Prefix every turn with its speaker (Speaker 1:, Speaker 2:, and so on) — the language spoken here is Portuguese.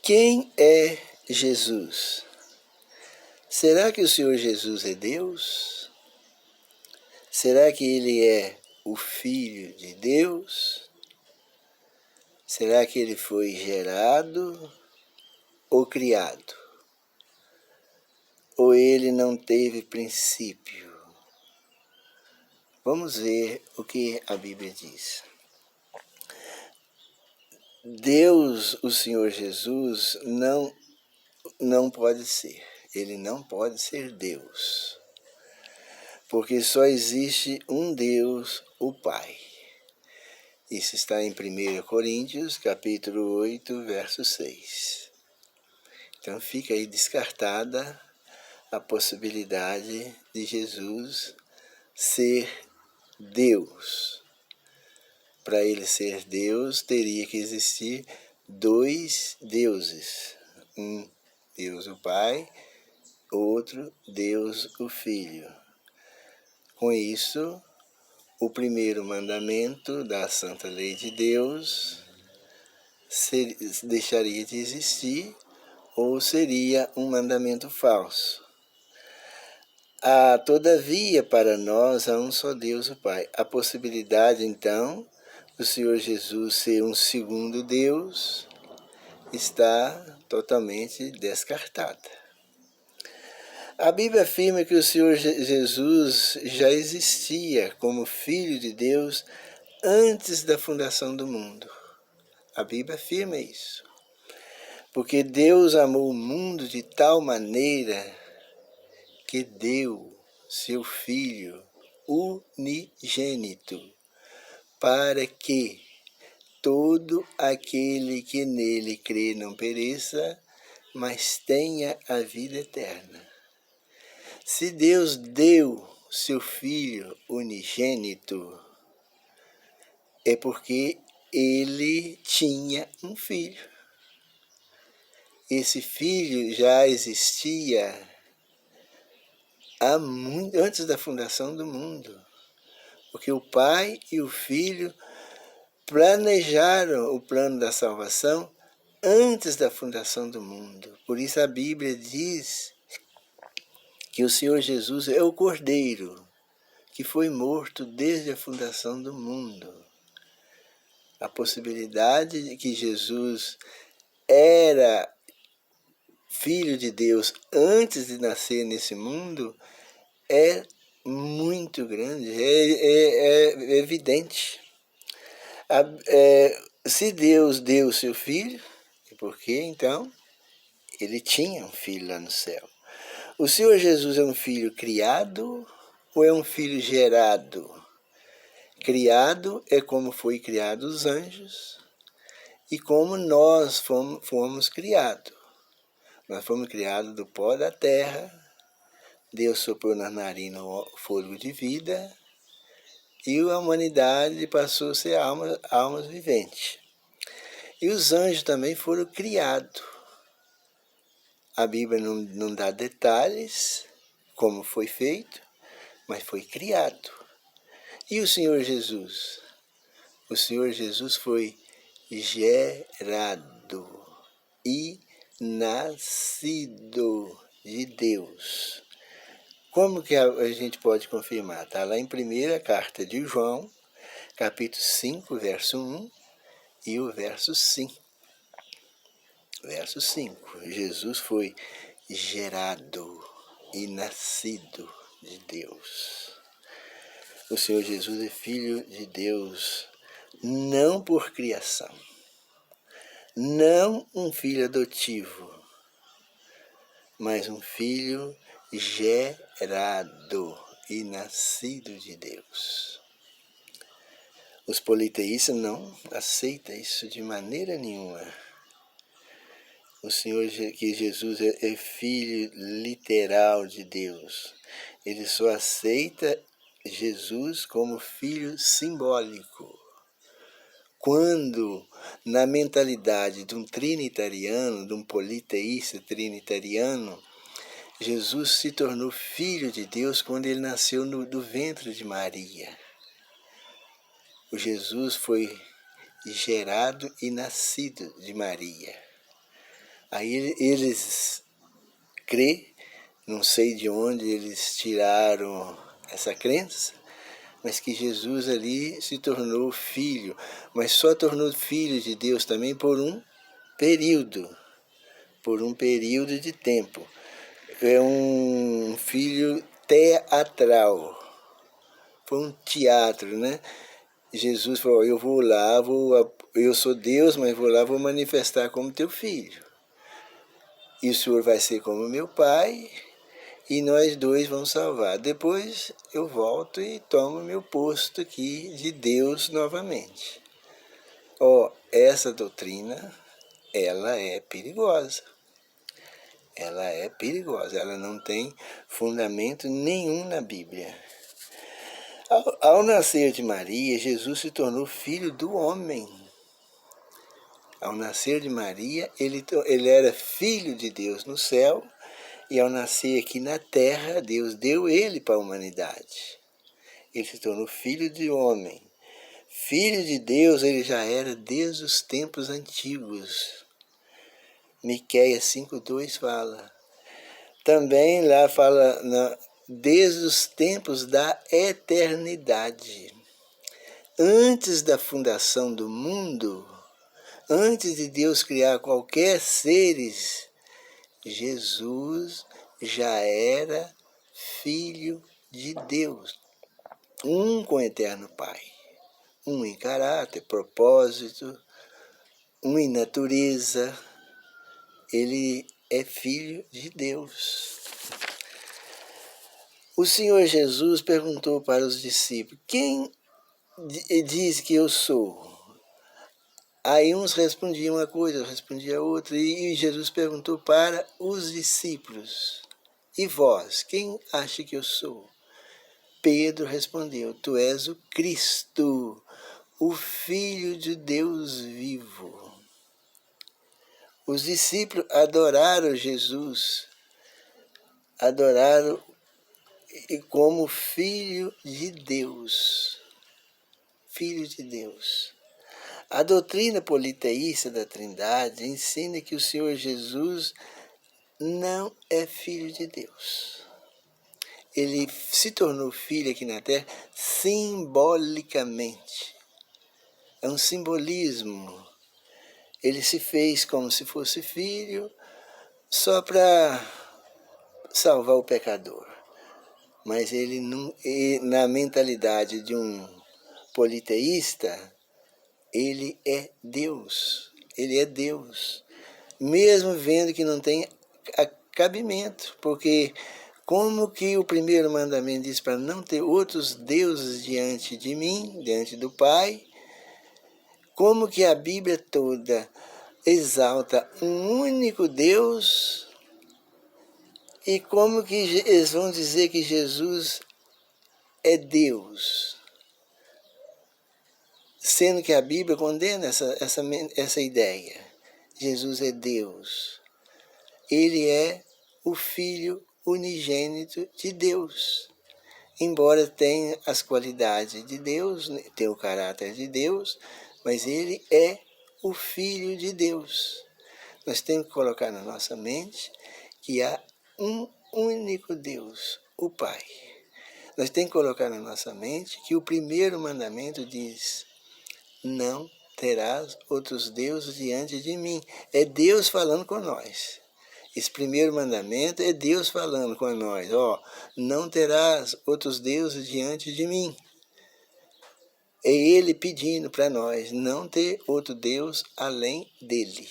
Speaker 1: Quem é Jesus? Será que o Senhor Jesus é Deus? Será que Ele é o Filho de Deus? Será que Ele foi gerado ou criado? Ou Ele não teve princípio? Vamos ver o que a Bíblia diz. Deus, o Senhor Jesus, não pode ser. Ele não pode ser Deus. Porque só existe um Deus, o Pai. Isso está em 1 Coríntios, capítulo 8, verso 6. Então fica aí descartada a possibilidade de Jesus ser Deus. Para ele ser Deus, teria que existir dois deuses. Um Deus o Pai, outro Deus o Filho. Com isso, o primeiro mandamento da Santa Lei de Deus deixaria de existir ou seria um mandamento falso. Todavia, para nós, há um só Deus, o Pai. A possibilidade, então, do Senhor Jesus ser um segundo Deus está totalmente descartada. A Bíblia afirma que o Senhor Jesus já existia como Filho de Deus antes da fundação do mundo. A Bíblia afirma isso. Porque Deus amou o mundo de tal maneira que deu seu Filho unigênito, para que todo aquele que nele crê não pereça, mas tenha a vida eterna. Se Deus deu seu Filho unigênito, é porque ele tinha um filho. Esse filho já existia antes da fundação do mundo, porque o Pai e o Filho planejaram o plano da salvação antes da fundação do mundo. Por isso a Bíblia diz que o Senhor Jesus é o Cordeiro que foi morto desde a fundação do mundo. A possibilidade de que Jesus era Filho de Deus antes de nascer nesse mundo é muito grande, é evidente. Se Deus deu o seu Filho, por que então ele tinha um filho lá no céu? O Senhor Jesus é um filho criado ou é um filho gerado? Criado é como foi criado os anjos e como nós fomos criados. Nós fomos criados do pó da terra, Deus soprou nas narinas o fôlego de vida e a humanidade passou a ser almas viventes. E os anjos também foram criados. A Bíblia não dá detalhes como foi feito, mas foi criado. E o Senhor Jesus? O Senhor Jesus foi gerado e nascido de Deus. Como que a gente pode confirmar? Está lá em primeira carta de João, capítulo 5, verso 1 e o verso 5. Verso 5. Jesus foi gerado e nascido de Deus. O Senhor Jesus é Filho de Deus, não por criação, não um filho adotivo, mas um filho gerado e nascido de Deus. Os politeístas não aceitam isso de maneira nenhuma. O Senhor, que Jesus é filho literal de Deus. Ele só aceita Jesus como filho simbólico. Quando, na mentalidade de um trinitariano, de um politeísta trinitariano, Jesus se tornou filho de Deus quando ele nasceu do ventre de Maria. O Jesus foi gerado e nascido de Maria. Aí eles crê, não sei de onde eles tiraram essa crença, mas que Jesus ali se tornou filho, mas só tornou filho de Deus também por um período de tempo. É um filho teatral, foi um teatro, né? Jesus falou, eu vou lá, eu sou Deus, mas vou lá, vou manifestar como teu filho. E o Senhor vai ser como meu pai, e nós dois vamos salvar. Depois eu volto e tomo meu posto aqui de Deus novamente. Essa doutrina, ela é perigosa. Ela é perigosa, ela não tem fundamento nenhum na Bíblia. Ao nascer de Maria, Jesus se tornou filho do homem. Ao nascer de Maria, ele era filho de Deus no céu, e ao nascer aqui na terra, Deus deu ele para a humanidade. Ele se tornou filho de homem. Filho de Deus ele já era desde os tempos antigos. Miqueias 5:2 fala. Também lá fala desde os tempos da eternidade. Antes da fundação do mundo, antes de Deus criar qualquer seres, Jesus já era filho de Deus, um com o eterno Pai, um em caráter, propósito, um em natureza. Ele é filho de Deus. O Senhor Jesus perguntou para os discípulos, quem diz que eu sou? Aí uns respondiam uma coisa, respondia outra, e Jesus perguntou para os discípulos, e vós, quem acha que eu sou? Pedro respondeu, tu és o Cristo, o Filho de Deus vivo. Os discípulos adoraram Jesus, adoraram como Filho de Deus. Filho de Deus. A doutrina politeísta da Trindade ensina que o Senhor Jesus não é filho de Deus. Ele se tornou filho aqui na Terra simbolicamente. É um simbolismo. Ele se fez como se fosse filho só para salvar o pecador. Mas ele não, na mentalidade de um politeísta, ele é Deus. Ele é Deus. Mesmo vendo que não tem cabimento, porque como que o primeiro mandamento diz para não ter outros deuses diante de mim, diante do Pai, como que a Bíblia toda exalta um único Deus, e como que eles vão dizer que Jesus é Deus, sendo que a Bíblia condena essa ideia. Jesus é Deus. Ele é o Filho unigênito de Deus. Embora tenha as qualidades de Deus, tenha o caráter de Deus, mas ele é o Filho de Deus. Nós temos que colocar na nossa mente que há um único Deus, o Pai. Nós temos que colocar na nossa mente que o primeiro mandamento diz, não terás outros deuses diante de mim. É Deus falando com nós. Esse primeiro mandamento é Deus falando com nós. Não terás outros deuses diante de mim. É Ele pedindo para nós não ter outro Deus além dele.